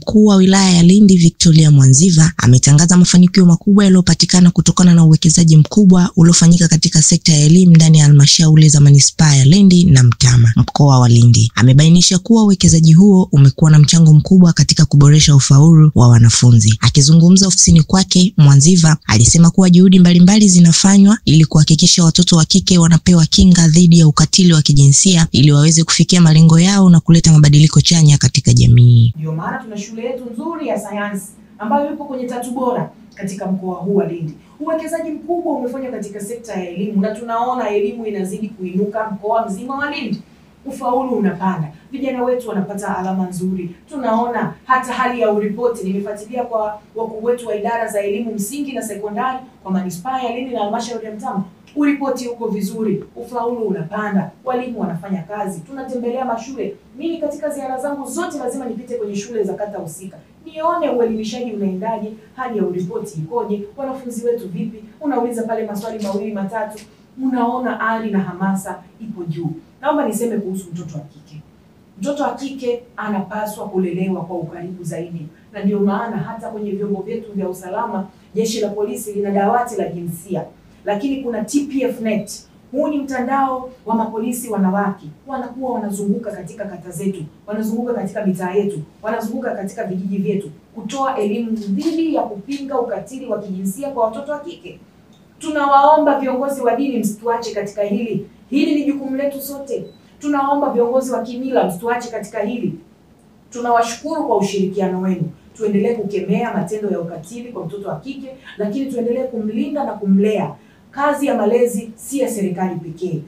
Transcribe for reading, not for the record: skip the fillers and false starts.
Mkuu wa wilaya ya Lindi Victoria Mwanziva ametangaza mafanikio makubwa yaliyopatikana kutokana na uwekezaji mkubwa uliofanyika katika sekta ya elimu ndani ya halmashauri za manispaa ya Lindi na Mtama, mkoa wa Lindi. Amebainisha kuwa uwekezaji huo umekuwa na mchango mkubwa katika kuboresha ufaulu wa wanafunzi. Akizungumza ofisini kwake, Mwanziva alisema kuwa juhudi mbalimbali zinafanywa ili kuhakikisha watoto wa kike wanapewa kinga dhidi ya ukatili wa kijinsia ili waweze kufikia malengo yao na kuleta mabadiliko chanya katika jamii. Ndio maana tuna shule yetu nzuri ya sayansi ambayo ipo kwenye 3 bora katika mkoa huu wa Lindi. Uwekezaji mkubwa umefanywa katika sekta ya elimu na tunaona elimu inazidi kuinuka mkoa mzima wa Lindi. Ufaulu unapanda. Vijana wetu wanapata alama nzuri. Tunaona hata hali ya uripoti, nimefuatilia kwa wakuu wetu wa idara za elimu msingi na sekondari kwa manispaa ya Lindi na halmashauri ya Mtama. Uripoti uko vizuri, ufaulu unapanda, walimu wanafanya kazi, tunatembelea mashule. Mimi katika ziara zangu zote lazima nipite kwenye shule za kata husika, nione uelimishaji unaendaje, hali ya uripoti ikoje, wanafunzi wetu vipi. Unauliza pale maswali mawili matatu, unaona ari na hamasa ipo juu. Naomba niseme kuhusu mtoto wa kike. Mtoto wa kike anapaswa kulelewa kwa ukaribu zaidi. Na ndio maana hata kwenye vyombo vyetu vya usalama, jeshi la polisi lina dawati la jinsia. Lakini kuna TPF-net. Huu ni mtandao wa mapolisi wanawake. Wanakuwa wanazunguka katika kata zetu, wanazunguka katika mitaa yetu, wanazunguka katika vijiji vyetu kutoa elimu dhidi ya kupinga ukatili wa kijinsia kwa watoto wa kike. Tunawaomba viongozi wa dini msituache katika hili. Hili ni jukumu letu sote. Tunaomba viongozi wa kimila msituache katika hili. Tunawashukuru kwa ushirikiano wenu. Tuendelee kukemea matendo ya ukatili kwa mtoto wa kike, lakini tuendelee kumlinda na kumlea. Kazi ya malezi si ya serikali pekee.